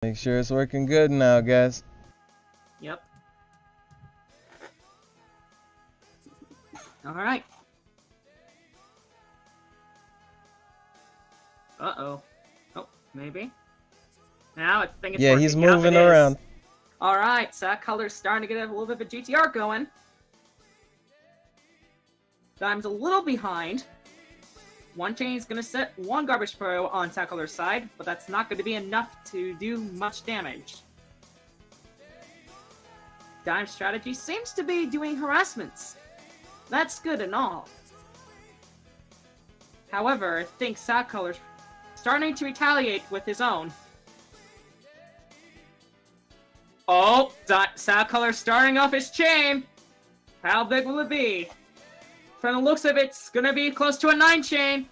Make sure it's working good now, guys. Yep. Alright. Uh-oh. Oh, maybe. Now I think it's Yeah, working. he's Yep, moving it is. around. Alright, so that color's starting to get a little bit of a GTR going. Dime's a little behind. One chain is going to set one Garbage Pro on that color's side, but that's not going to be enough to do much damage. Dime's strategy seems to be doing harassments. That's good and all. However, I think Sad Color's starting to retaliate with his own. Oh, Sad Color's starting off his chain. How big will it be? From the looks of it, it's gonna be close to a 9 chain.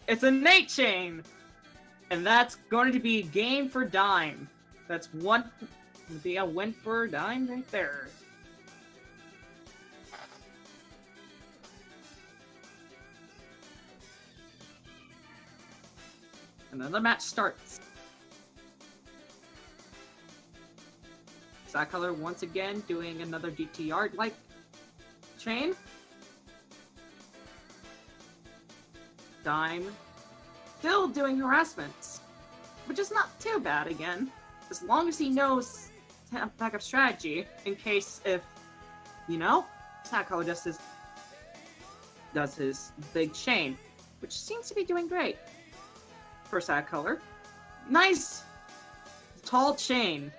It's an 8 chain. And that's going to be game for Dime. That's one, would be a win for Dime right there. Another match starts. Sad Color once again doing another GTR-like chain. Dime still doing harassments, which is not too bad again, as long as he knows backup strategy in case if, you know, Sad Color does his big chain, which seems to be doing great for Sad Color. Nice tall chain.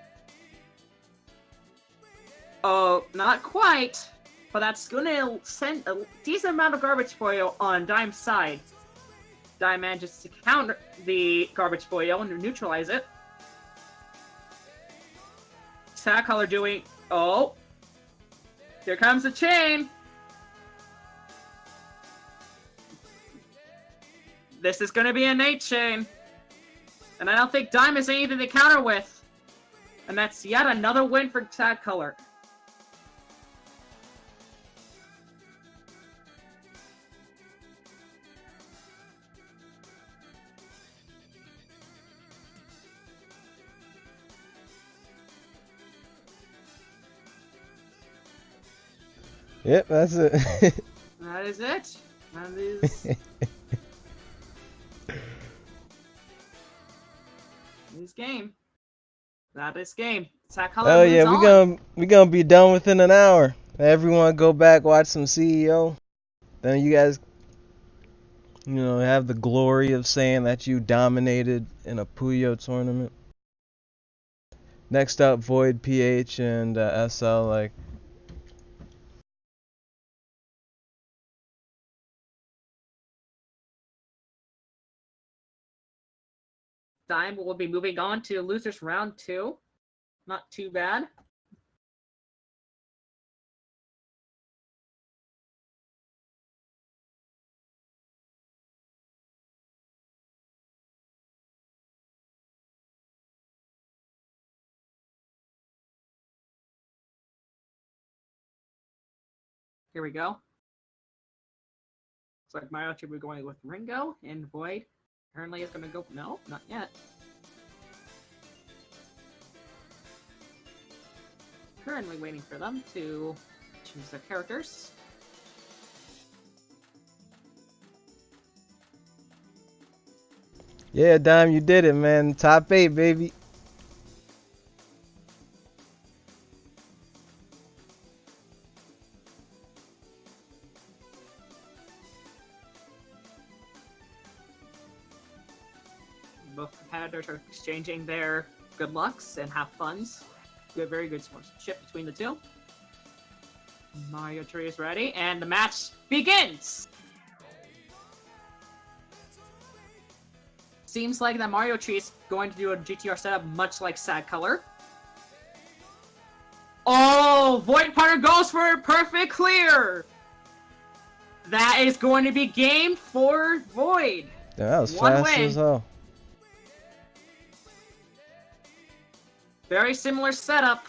Oh, not quite, but that's gonna send a decent amount of Garbage Puyo on Dime's side. Dime manages to counter the Garbage Puyo and neutralize it. Sad Color doing... Oh! Here comes the chain! This is gonna be an 8 chain. And I don't think Dime has anything to counter with. And that's yet another win for Sad Color. Yep, that's it. That is it. That is... This game. That is game. Sad Color Oh moves yeah, on. we gonna be done within an hour. Everyone go back, watch some CEO. Then you guys, have the glory of saying that you dominated in a Puyo tournament. Next up, Void, PH, and SL. Like, Dime will be moving on to losers round 2. Not too bad. Here we go. Looks like Mario should be going with Ringo, and Void apparently is going to go... No, not yet. Currently waiting for them to choose their characters. yeah, Dime, you did it, man. Top 8, baby. Both competitors are exchanging their good lucks and have funs. Good, very good sportsmanship between the two. Mario Tree is ready, and the match begins! Seems like that Mario Tree is going to do a GTR setup much like Sad Color. Oh, Void Partner goes for a perfect clear! That is going to be game for Void. Yeah, that was One fast win. as hell. Very similar setup.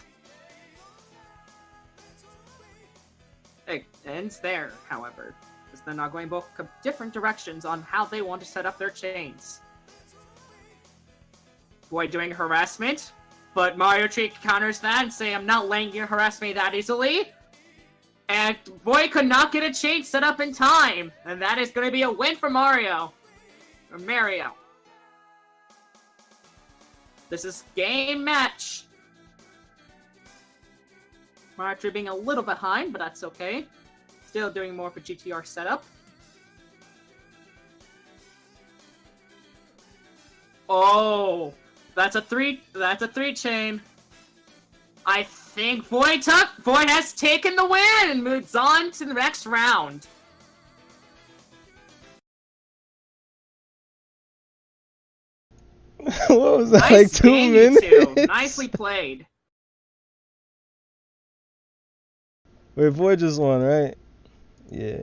It ends there, however, because they're not going both different directions on how they want to set up their chains. Boy doing harassment, but Mario Tree counters that and say, I'm not letting you harass me that easily. And Boy could not get a chain set up in time, and that is going to be a win for Mario. Or Mario. This is game match. Mario Tree being a little behind, but that's okay. Still doing more for GTR setup. Oh, that's a three chain. I think Void has taken the win and moves on to the next round. What was that, Nice like 2 game, minutes? you two. Nicely played. Wait, boy just won, right? Yeah.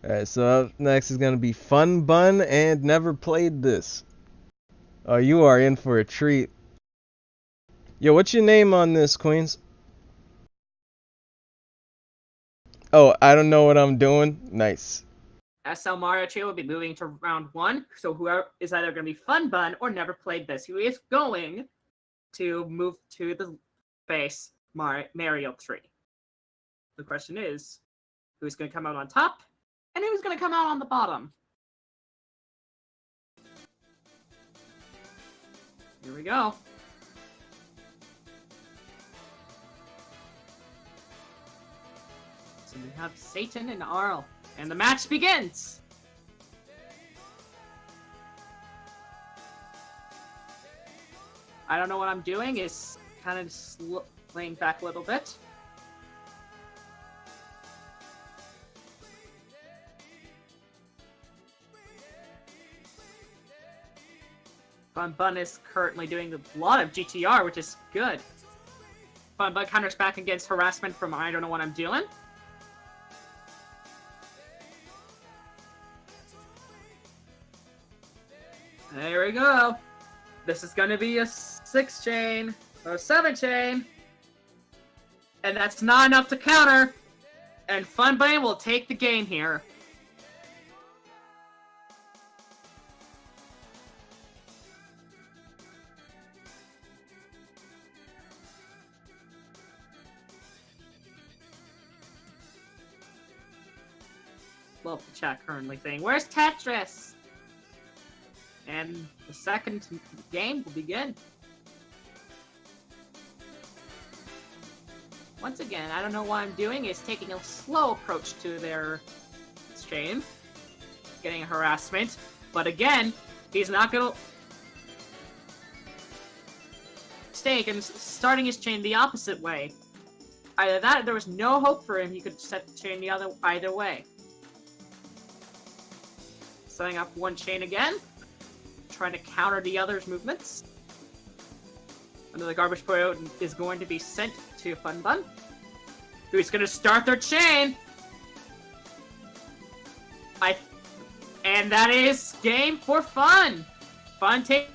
Alright, so up next is gonna be Fun Bun and Never Played This. Oh, you are in for a treat. Yo, what's your name on this, Queens? Oh, I don't know what I'm doing. Nice. SL Mario Tree will be moving to round 1, so whoever is either going to be Fun Bun or Never Played This, who is going to move to the base Mario Tree. The question is, who's going to come out on top, and who's going to come out on the bottom? Here we go. So we have Satan and Arl. And the match begins! I don't know what I'm doing, is kind of playing back a little bit. Fun Bun is currently doing a lot of GTR, which is good. Fun Bun counters back against harassment from I don't know what I'm doing. There we go. This is gonna be a 6 chain, or 7 chain. And that's not enough to counter. And Fun Bun will take the game here. Love the chat currently saying, where's Tetris? And the second game will begin. Once again, I don't know what I'm doing, is taking a slow approach to their chain. Getting a harassment. But again, he's not gonna mistake and starting his chain the opposite way. Either that, there was no hope for him, he could set the chain the either way. Setting up one chain again. Trying to counter the other's movements. Another garbage Puyo is going to be sent to Fun Bun, who's going to start their chain. And that is game for Fun. Fun take.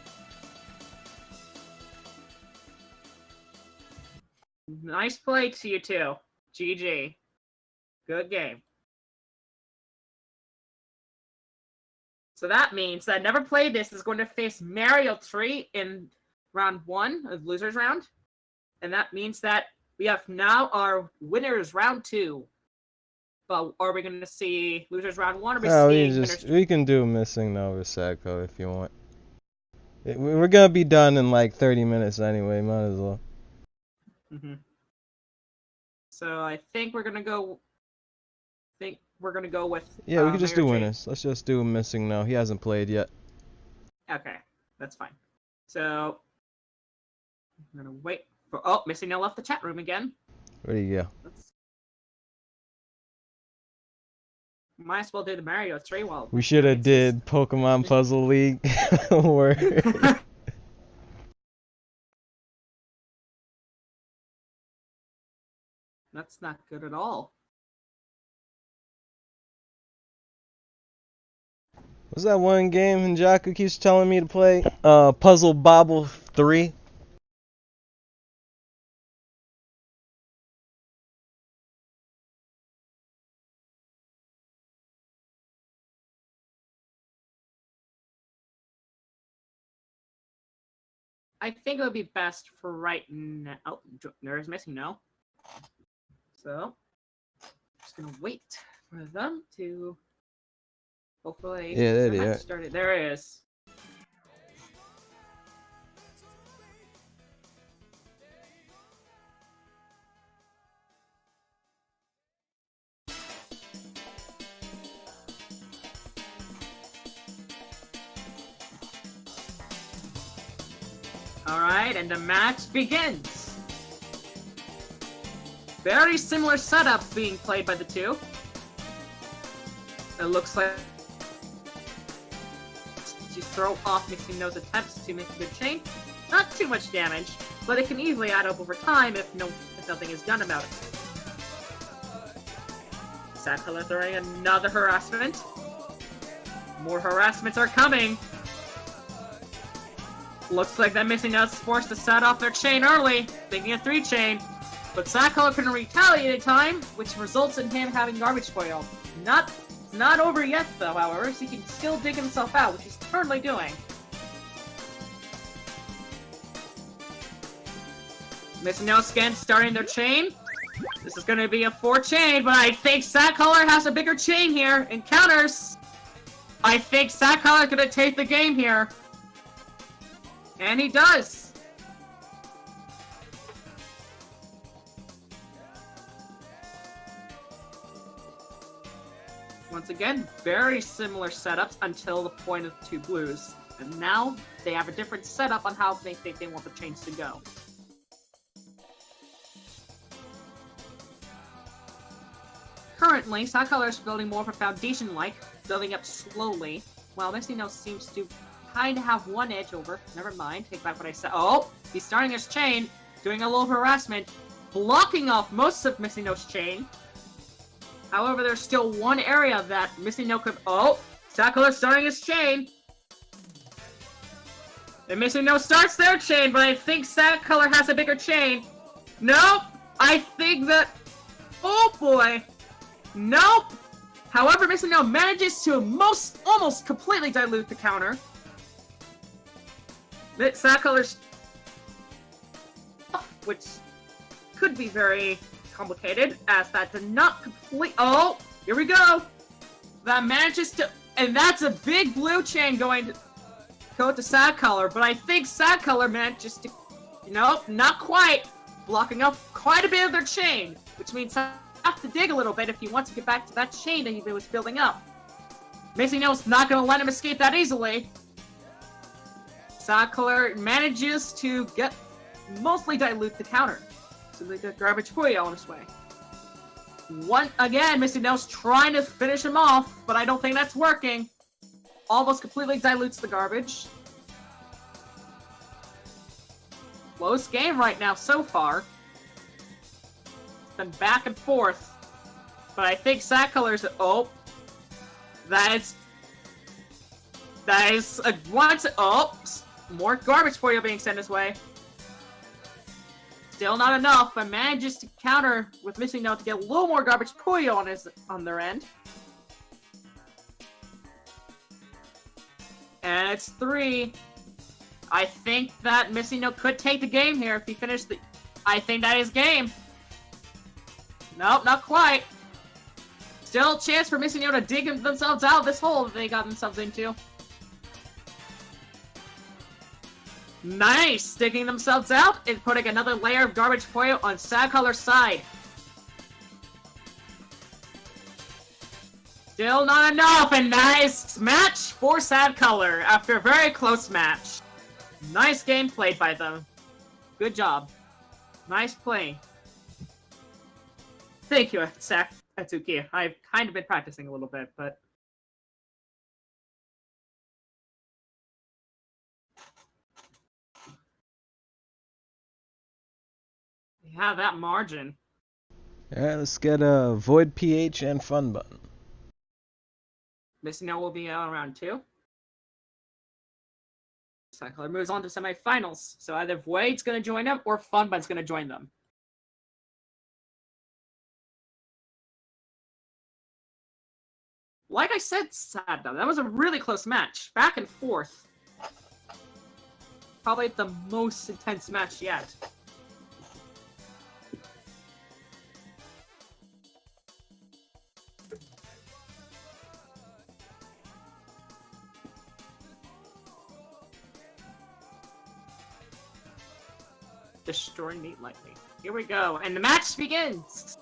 Nice play to you two. GG. Good game. So that means that Never Played This is going to face Mario Tree in round 1 of Losers Round. And that means that we have now our winners round 2. But are we going to see Losers Round 1 or are we seeing winners? We can do Missing No with Sadko if you want. We're going to be done in like 30 minutes anyway, might as well. So I think we're going to go... with... Yeah, we can just do Mario Tree. winners. Let's just do Missing No. He hasn't played yet. Okay, that's fine. So, I'm gonna wait for... Oh, Missing No left the chat room again. Where do you go? Might as well do the Mario 3 while... We should have did Pokemon Puzzle League. Word. That's not good at all. What's that one game Hinjaku keeps telling me to play? Puzzle Bobble 3? I think it would be best for right now. Oh, Nura's missing, no. So, just gonna wait for them to hopefully Yeah, there the they match are. started. There it is. Alright, and the match begins. Very similar setup being played by the two. It looks like to throw off Mixing No's attempts to make a good chain. Not too much damage, but it can easily add up over time if nothing is done about it. Sakala throwing another harassment. More harassments are coming. Looks like that Missing No's forced to set off their chain early, thinking a 3-chain. But Sakala can retaliate in time, which results in him having garbage foil. Not over yet, though, however, so he can still dig himself out, which he's currently doing. Missing No Skin starting their chain. This is going to be a 4-chain, but I think Sakala has a bigger chain here. Encounters. I think Sakala is going to take the game here. And he does! Once again, very similar setups until the point of 2 blues. And now, they have a different setup on how they think they want the chains to go. Currently, Sakala is building more of a foundation-like, building up slowly, while Misty No seems to kind of have one edge over. Never mind, take back what I said. Oh, he's starting his chain, doing a little harassment, blocking off most of Missing No's chain. However, there's still one area that Missing No could. Oh, Sakala starting his chain. And Missing No starts their chain, but I think Sakala has a bigger chain. Nope, I think that. Oh boy, nope. However, Missing No manages to almost completely dilute the counter. Sakala's, which could be very complicated, as that did not complete. Oh, here we go. That manages to, and that's a big blue chain going to go to Sakala, but I think Sakala manages to, nope, not quite, blocking off quite a bit of their chain, which means I have to dig a little bit if he wants to get back to that chain that he was building up. Missing No's not going to let him escape that easily. Sakala manages to mostly dilute the counter. So they get garbage Puyo on his way. Again, Missing No's trying to finish him off, but I don't think that's working. Almost completely dilutes the garbage. Close game right now so far. It's been back and forth. But I think Sakala's. Oh. That is a once. Oh. More garbage Puyo being sent his way. Still not enough, but manages to counter with Missing No to get a little more garbage Puyo on their end. And it's 3. I think that Missing No could take the game here if he finished the. I think that is game. Nope, not quite. Still a chance for Missing No to dig themselves out of this hole that they got themselves into. Nice! Sticking themselves out and putting another layer of garbage Puyo on Sakala's side. Still not enough, and nice match for Sakala after a very close match. Nice game played by them. Good job. Nice play. Thank you, Atsuki. I've kind of been practicing a little bit, but... Yeah, that margin. Alright, let's get a Void PH and Fun Button. Missing No will be out around 2. Sakala moves on to semifinals. So either Void's going to join them or Fun Button's going to join them. Like I said, sad though, that was a really close match. Back and forth. probably the most intense match yet. Destroy Meat Lightly. Here we go, and the match begins!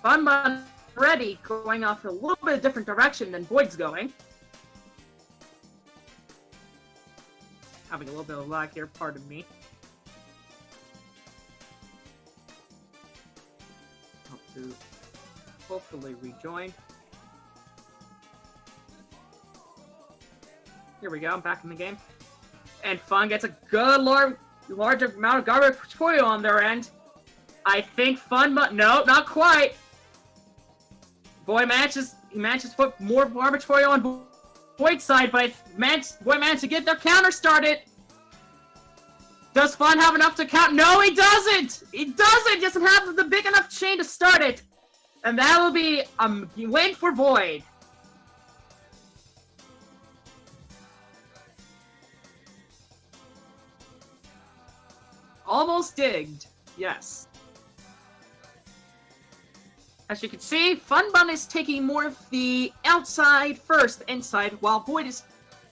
Funbun ready, going off a little bit different direction than Void's going. Having a little bit of lag here, pardon me. Hope to hopefully rejoin. Here we go, I'm back in the game. And Fun gets a good large amount of garbage Puyo on their end. I think Funbun, no, not quite. Void manages to put more garbage Puyo on Void's side, but Void managed to get their counter started. Does Fun have enough to count? No, he doesn't! He doesn't! He doesn't have the big enough chain to start it. And that will be a win for Void. Almost digged. Yes. As you can see, Funbun is taking more of the outside first, inside, while Void is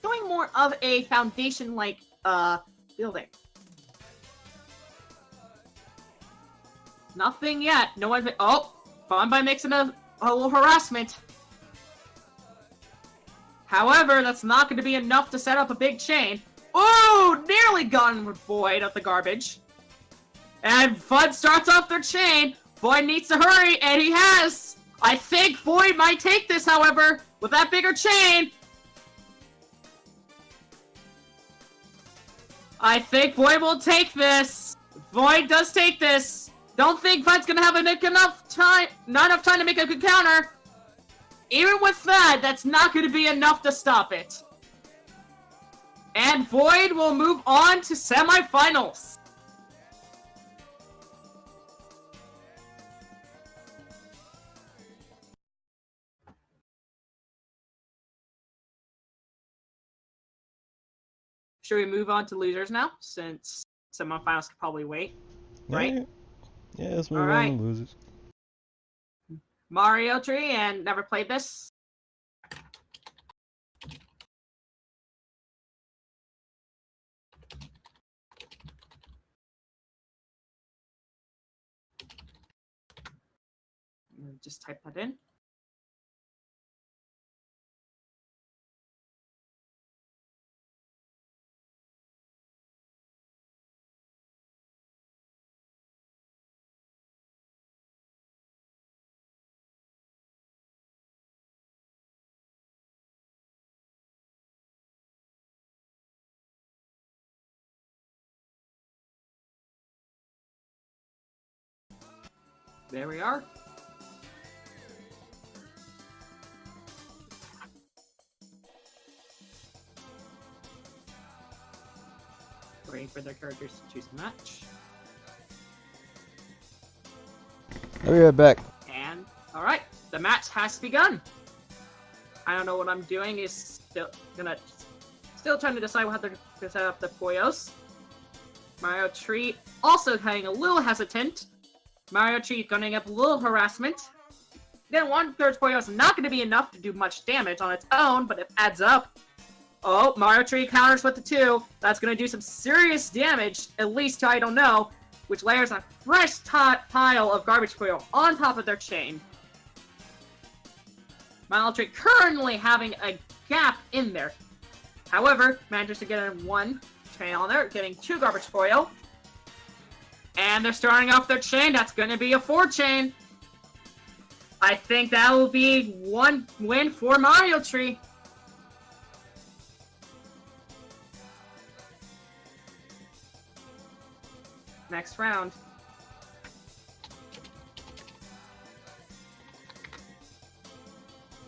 doing more of a foundation-like, building. Nothing yet. No one. Oh! Funbun makes a little harassment. However, that's not going to be enough to set up a big chain. Ooh! Nearly gone with Void of the garbage. And Fun starts off their chain. Void needs to hurry, and he has! I think Void might take this, however, with that bigger chain. I think Void will take this. Void does take this. Don't think Fun's gonna have not enough time to make a good counter. Even with that, that's not gonna be enough to stop it. And Void will move on to semifinals. Should we move on to losers now, since semifinals could probably wait? Right? Yeah, let's move on to losers. Mario Tree, and never played this. Just type that in. There we are. Waiting for their characters to choose a match. I'll be right back. And, alright, the match has begun. I don't know what I'm doing, is still trying to decide how to set up the Puyos. Mario Tree also getting a little hesitant. Mario Tree going up a little harassment. Then 1/3 Puyo is not going to be enough to do much damage on its own, but it adds up. Oh, Mario Tree counters with the 2. That's going to do some serious damage, at least to I don't know, which layers a fresh pile of garbage Puyo on top of their chain. Mario Tree currently having a gap in there. However, manages to get in 1 chain on there, getting 2 garbage Puyo. And they're starting off their chain. That's going to be a 4 chain. I think that will be 1 win for Mario Tree. Next round.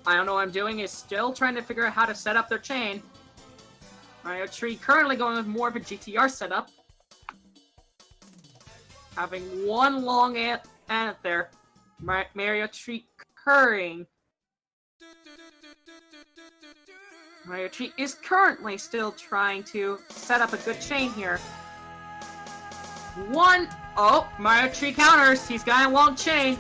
I don't know what I'm doing, is still trying to figure out how to set up their chain. Mario Tree currently going with more of a GTR setup. Having 1 long ant there. Mario Tree curring. Mario Tree is currently still trying to set up a good chain here. One. Oh, Mario Tree counters. He's got a long chain.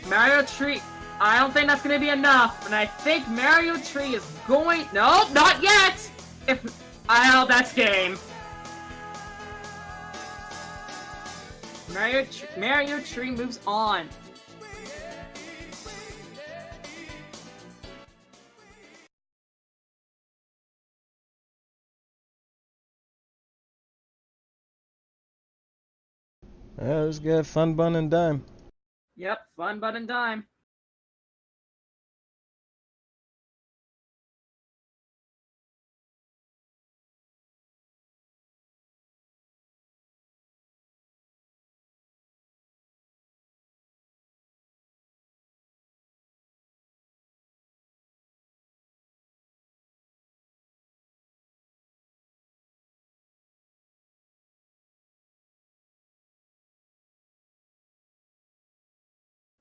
Mario Tree. I don't think that's going to be enough. And I think Mario Tree is going... No, not yet! Oh, that's game. Mario Tree moves on. Let's get Fun Bun and Dime. Yep, Fun Bun and Dime.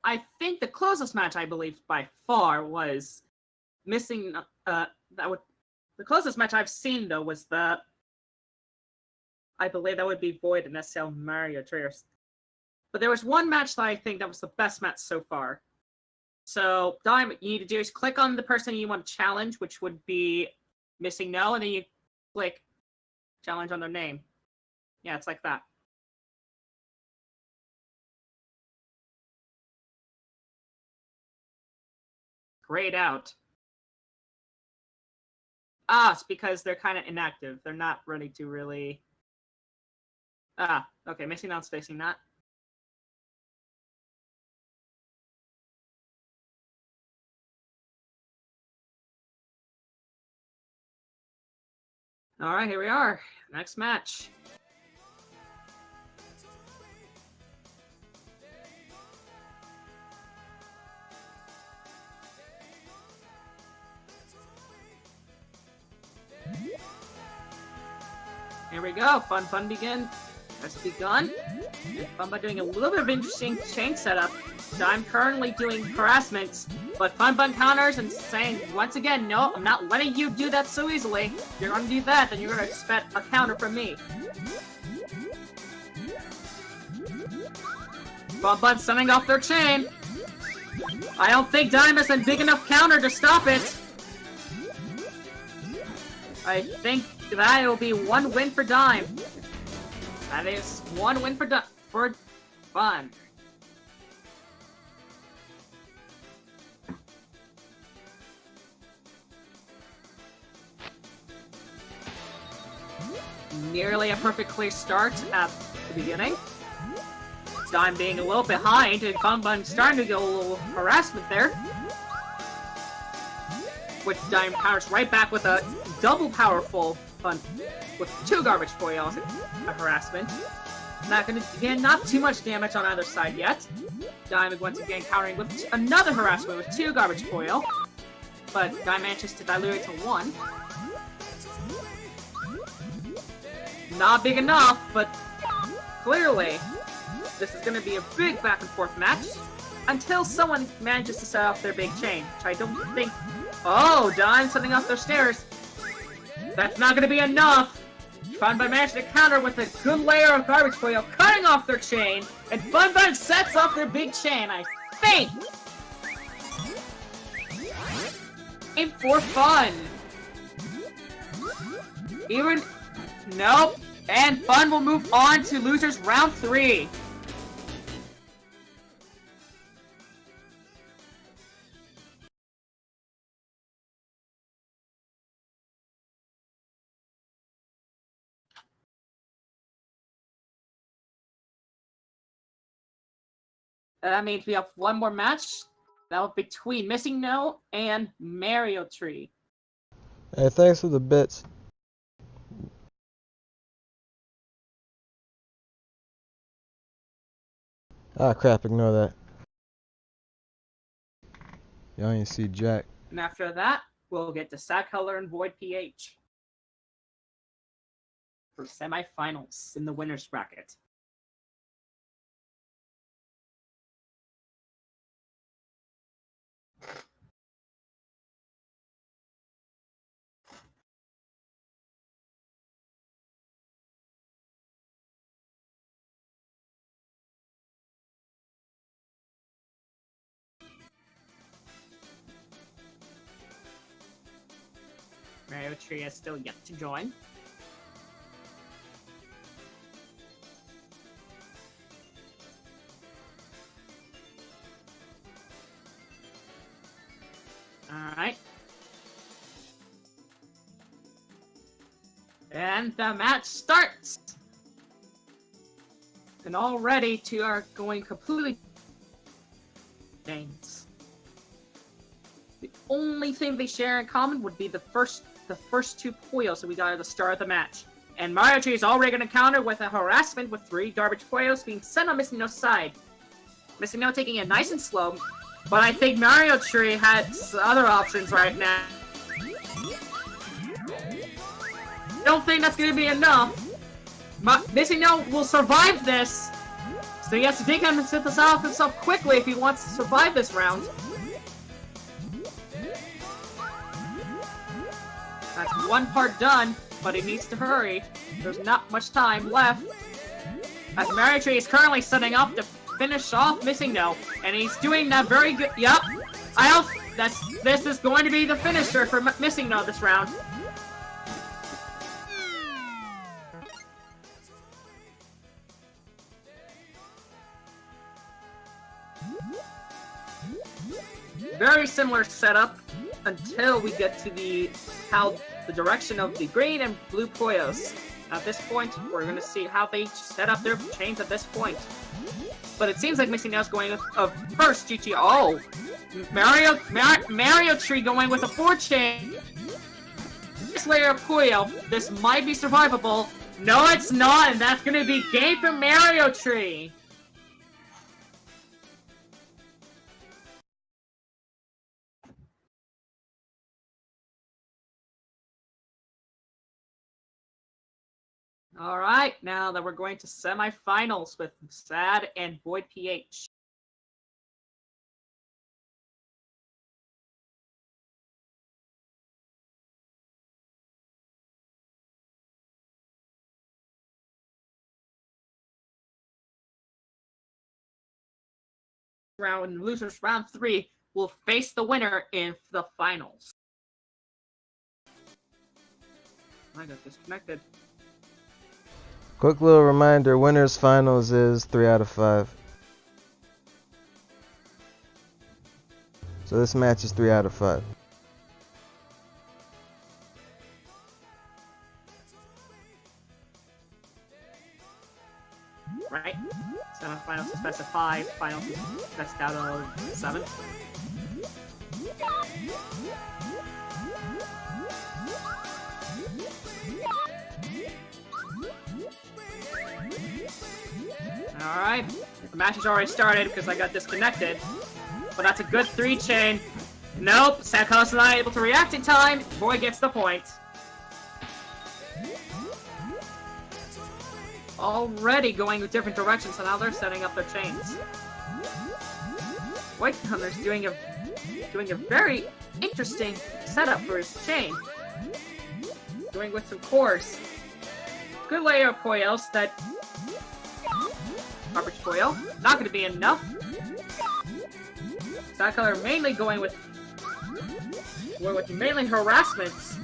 I think the closest match, I believe, by far was missing. The closest match I've seen though was the. I believe that would be Void and SL Mario Triggers. But there was one match that I think that was the best match so far. So, Dime, you need to do is click on the person you want to challenge, which would be Missing No, and then you click challenge on their name. Yeah, it's like that. Grayed out. Ah, it's because they're kind of inactive. They're not ready to really... Ah, okay, Missing Out's facing that. Alright, here we are. Next match. Here we go. Fun begin. Has begun. Fun Bun doing a little bit of interesting chain setup. I'm currently doing harassments, but Fun Bun counters and saying once again, no, I'm not letting you do that so easily. If you're gonna do that, then you're gonna expect a counter from me. Fun Bun sending off their chain. I don't think Dime has a big enough counter to stop it. I think that will be one win for Dime. That is one win for Fun. Nearly a perfect clear start at the beginning. Dime being a little behind, and Fun Bun starting to get a little harassment there. Which Dime counters right back with a double powerful Fun with 2 garbage foils a harassment. Not gonna again, not too much damage on either side yet. Dime once again countering with another harassment with 2 garbage foil, but Dime manages to dilute it to 1. Not big enough, but clearly this is gonna be a big back and forth match until someone manages to set off their big chain, which I don't think. Oh, Dime setting off their stairs. That's not gonna be enough. Fun Bun managed to counter with a good layer of garbage foil, cutting off their chain, and Fun Bun sets off their big chain, I think! Aim for Fun! Even... Nope. And Fun will move on to losers round 3. That means we have one more match. That will be between Missing No and Mario Tree. Hey, thanks for the bits. Ah, crap, ignore that. You only see Jack. And after that, we'll get to Sad Color and Void PH for semifinals in the winner's bracket. Mario Tree has still yet to join. Alright. And the match starts! And already two are going completely games. The only thing they share in common would be the first two Puyos that we got at the start of the match. And Mario Tree is already going to counter with a harassment with 3 garbage Puyos being sent on Missing No's side. Missing No taking it nice and slow, but I think Mario Tree has other options right now. I don't think that's going to be enough. Missing No will survive this, so he has to take himself quickly if he wants to survive this round. That's one part done, but he needs to hurry. There's not much time left. As Mario Tree is currently setting up to finish off Missing No, and he's doing that very good. Yup, this is going to be the finisher for Missing No this round. Very similar setup until we get to the direction of the green and blue Puyos. At this point, we're going to see how they set up their chains at this point. But it seems like Missing Now is going with first GT. Oh, Mario Tree going with a 4-chain. This layer of Puyo. This might be survivable. No, it's not, and that's going to be game for Mario Tree. Alright, now that we're going to semifinals with Sad and Void PH. Losers round 3 will face the winner in the finals. I got disconnected. Quick little reminder, winners finals is 3 out of 5. So this match is 3 out of 5. Right? Semifinals is best of 5, finals is best out of 7. Alright, the match has already started because I got disconnected. But that's a good 3-chain. Nope, Sakos not able to react in time. Boy gets the point. Already going with different directions, so now they're setting up their chains. White Hunter's doing a very interesting setup for his chain. Doing with some cores. Good layer of Puyos that... Garbage Puyo. Not going to be enough. That color mainly going with mainly harassments.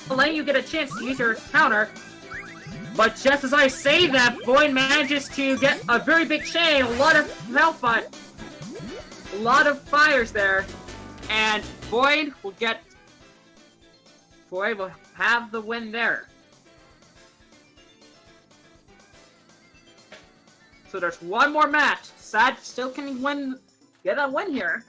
Letting you get a chance to use your counter. But just as I say that, Void manages to get a very big chain, a lot of hellfire, a lot of fires there, and Void will have the win there. So there's one more match. Sad still can get a win here.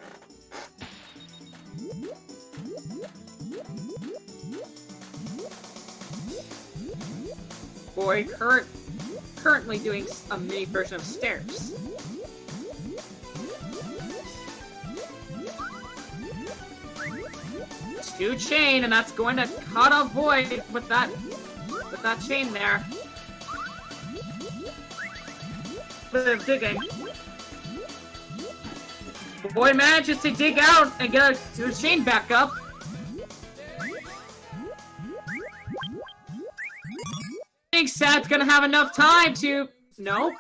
Boy, currently doing a mini version of stairs. It's 2 chain, and that's going to cut off Void with that chain there. Bit of digging. Void manages to dig out and get the chain back up. I think Sad's gonna have enough time to... Nope.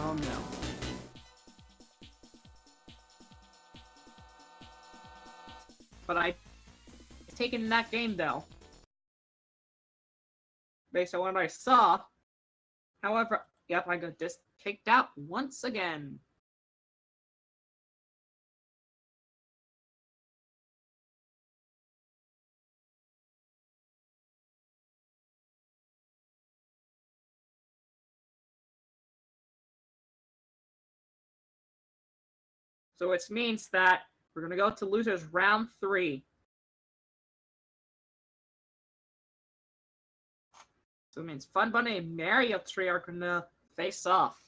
Oh no. but I taken that game though, based on what I saw. However, yep, I got just kicked out once again. So it means that we're gonna go to losers round 3. So it means Fun Bunny and Mario Tree are gonna face off.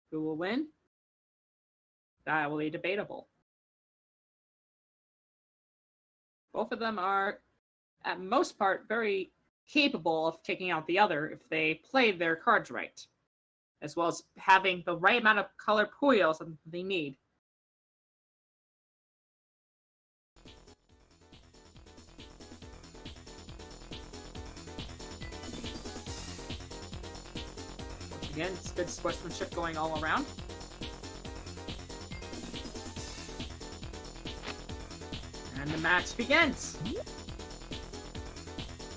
Who will win? That will be debatable. Both of them are, at most part, very capable of taking out the other if they played their cards right, as well as having the right amount of color Puyos that they need. Once again, it's good sportsmanship going all around. And the match begins.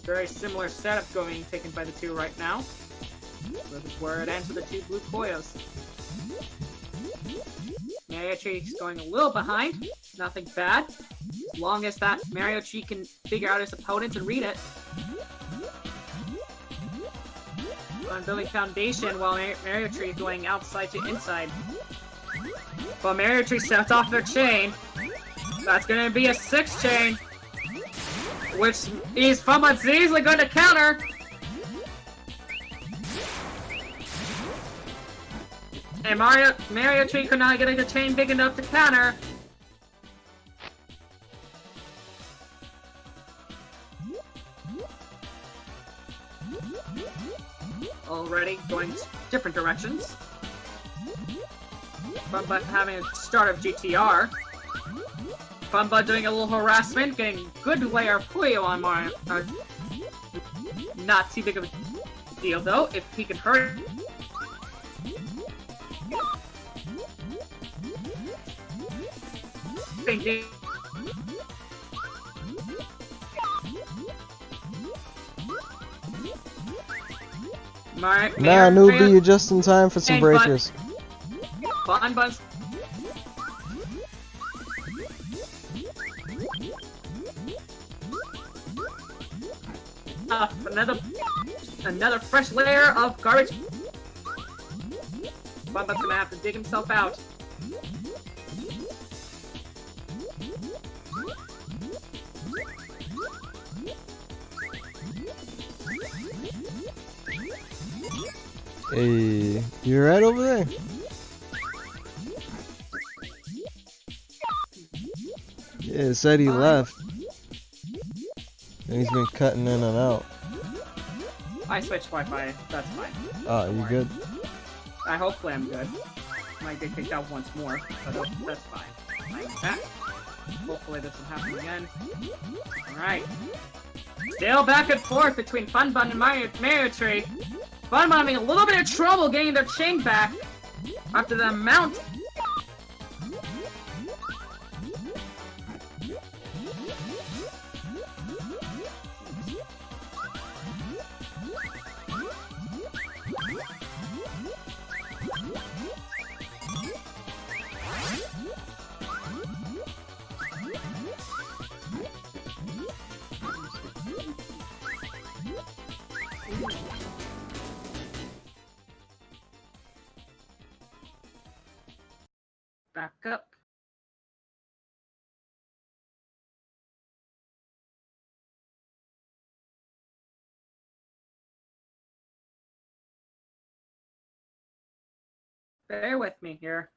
Very similar setup taken by the two right now. This is where it ends with the two blue Puyos. Mario Tree's going a little behind. Nothing bad. As long as that Mario Tree can figure out his opponents and read it. On building foundation while Mario Tree is going outside to inside. But Mario Tree sets off their chain. That's gonna be a 6 chain. Which is Funbut's easily going to counter. And Mario Tree could not get a chain big enough to counter. Already going different directions. Funbut having a start of GTR. Funbut doing a little harassment, getting good layer of Puyo on Mario. Not too big of a deal though, if he can hurt. Nah, newbie, you're just in time for some breakers. Funbut's another fresh layer of garbage. Funbut's gonna have to dig himself out. Hey, you right over there? Yeah, it said he left. And he's been cutting in and out. I switched Wi-Fi, that's fine. Oh, you good? Hopefully I'm good. Might get kicked out once more, but that's fine. Like that. Hopefully this will happen again. Alright. Still back and forth between Funbut and Mario Tree. Funbut having a little bit of trouble getting their chain back after the amount. Back up. Bear with me here.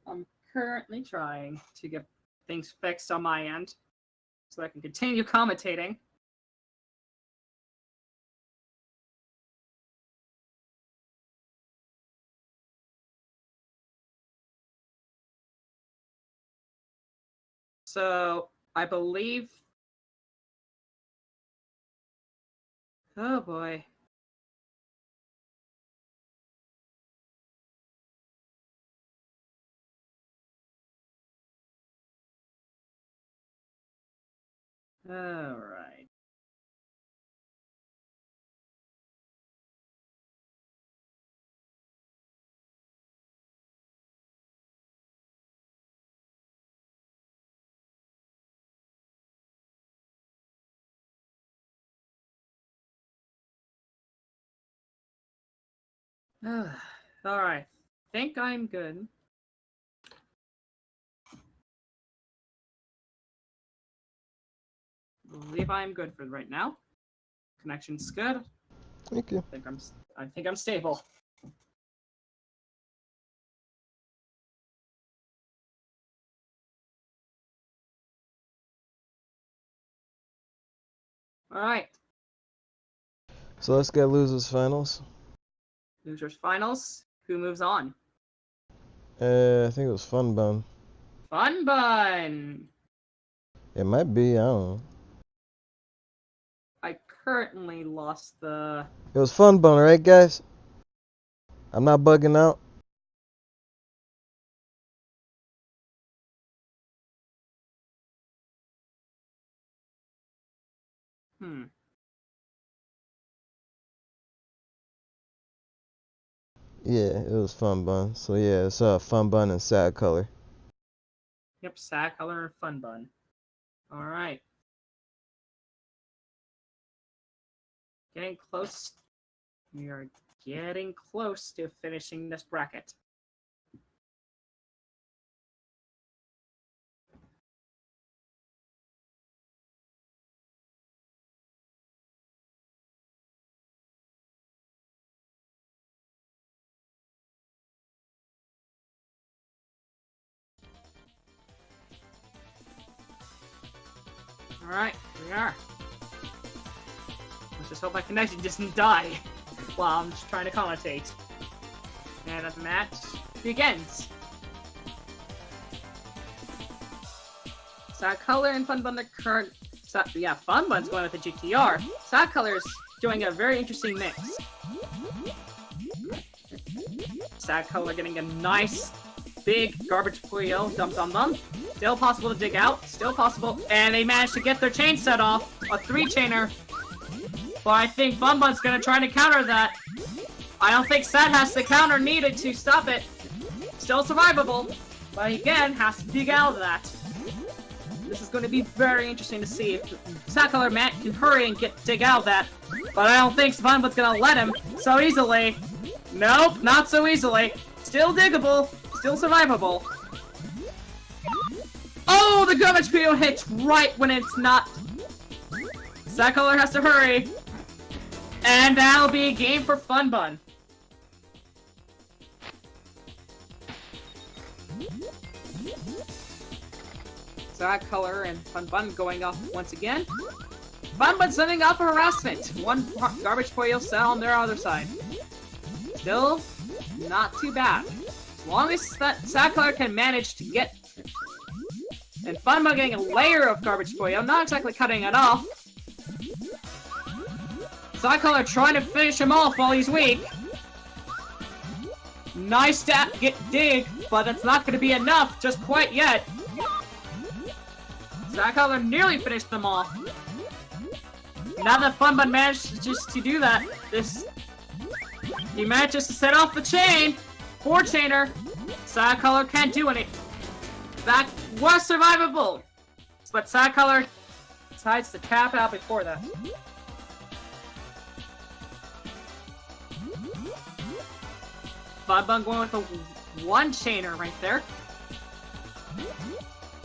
I'm currently trying to get things fixed on my end so I can continue commentating. So, I believe... Oh boy. Alright. Alright. Think I'm good. Believe I'm good for right now. Connection's good. Thank you. I think I'm stable. Alright. So let's get losers finals. Losers finals. Who moves on? I think it was Fun Bun. Fun Bun! It might be, I don't know. I currently lost the... It was Fun Bun, right, guys? I'm not bugging out. Yeah, it was Fun Bun. So yeah, it's Fun Bun and Sad Color. Yep, Sad Color and Fun Bun. Alright. Getting close. We are getting close to finishing this bracket. Alright, here we are. Let's just hope my connection doesn't die while I'm just trying to commentate. And the match begins. Sad Color and Fun Bun are current. Yeah, Fun Bun's going with the GTR. Sad Color's doing a very interesting mix. Sad Color getting a nice big garbage Puyo, dum dum dum. Still possible to dig out, still possible, and they managed to get their chain set off, a 3-chainer. But I think Fun Bun's gonna try to counter that. I don't think Sad has the counter needed to stop it. Still survivable, but again, has to dig out of that. This is going to be very interesting to see if Sad Color Matt can hurry and dig out of that. But I don't think Fun Bun's gonna let him so easily. Nope, not so easily. Still diggable, still survivable. Oh, the garbage Puyo hits right when it's not. Sad Color has to hurry. And that'll be a game for Fun Bun. Sad Color and Fun Bun going off once again. Fun Bun sending off a harassment. One garbage Puyo set on their other side. Still, not too bad. As long as Sad Color can manage to get... And Fun Bun getting a layer of garbage Puyo, not exactly cutting it off. Sad Color trying to finish him off while he's weak. Nice dig, but that's not going to be enough just quite yet. Sad Color nearly finished them off. Now that Fun Bun manages to do that, he manages to set off the chain. 4-chainer. Sad Color can't do any. That was survivable, but Sad Color decides to tap out before that. Fun Bun going with a 1-chainer right there.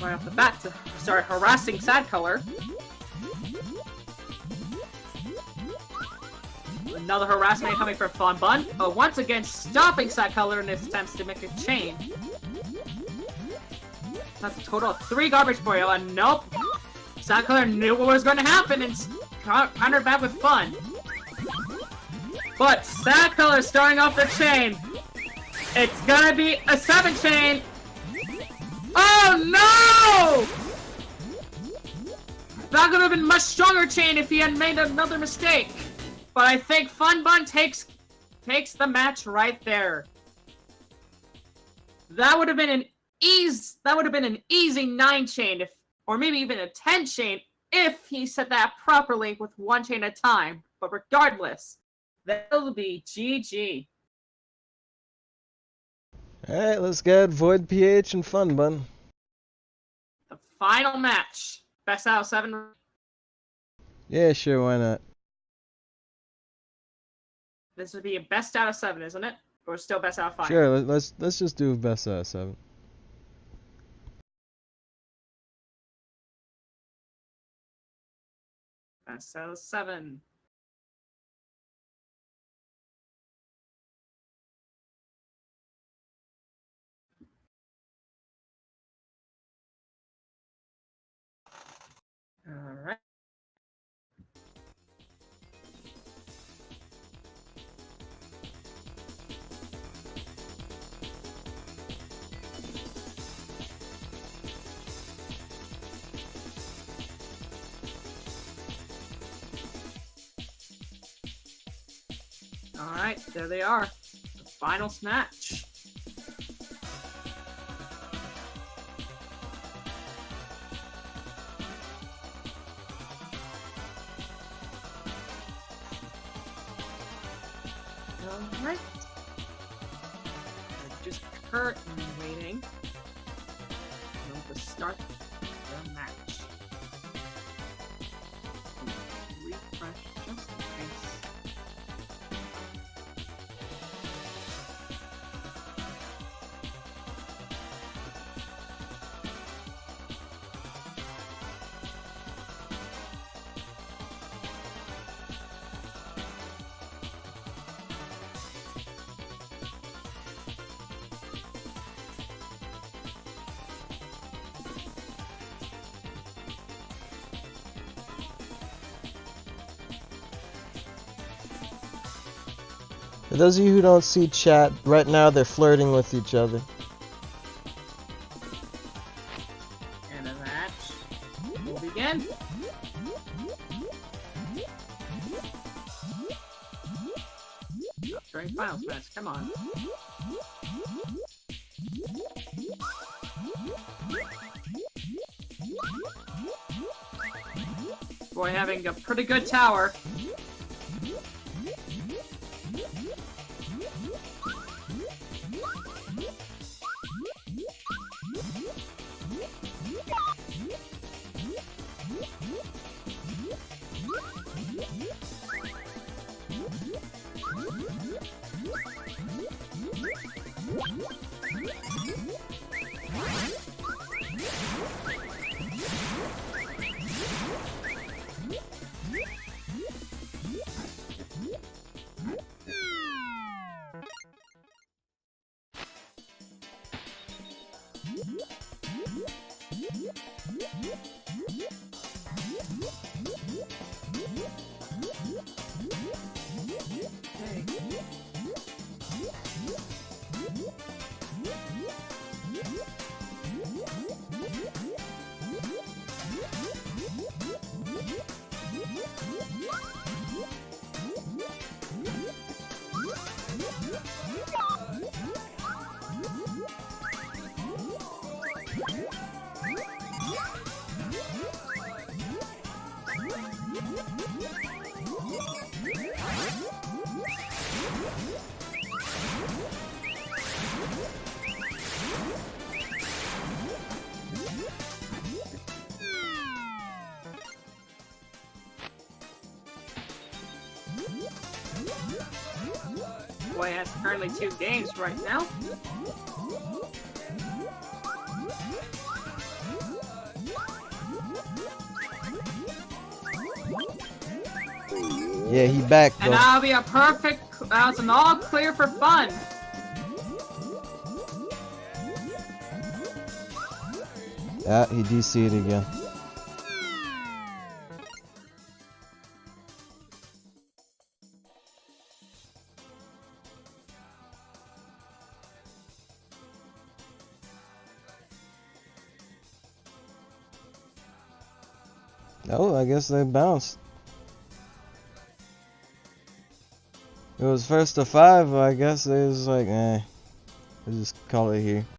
Right off the bat to start harassing Sad Color. Another harassment coming from Fun Bun, but once again stopping Sad Color in his attempts to make a chain. That's a total of 3 garbage Puyo, and nope! Sad Color knew what was going to happen and countered back with Fun. But Sad Color starting off the chain. It's gonna be a 7-chain! Oh no! That could have been a much stronger chain if he had made another mistake. But I think Fun Bun takes the match right there. That would have been an easy 9-chain or maybe even a 10-chain if he said that properly with one chain at a time. But regardless, that'll be GG. Alright, let's get Void PH and Fun Bun. The final match. Best out of 7. Yeah, sure, why not? This would be a best out of 7, isn't it? Or still best out of 5? Sure, let's just do best out of 7. Best out of 7. Alright. Alright, there they are. The final match. Alright. Just currently waiting to start the match. Refresh just in case. For those of you who don't see chat, right now they're flirting with each other. And the match will begin. During finals match, come on. Boy, having a pretty good tower. Boy has currently 2 games right now. Yeah, he back though. And that'll be a perfect, that's an all clear for Fun. Yeah, he DC'd again. Oh, I guess they bounced. It was first to 5, but I guess they was like, let's just call it here.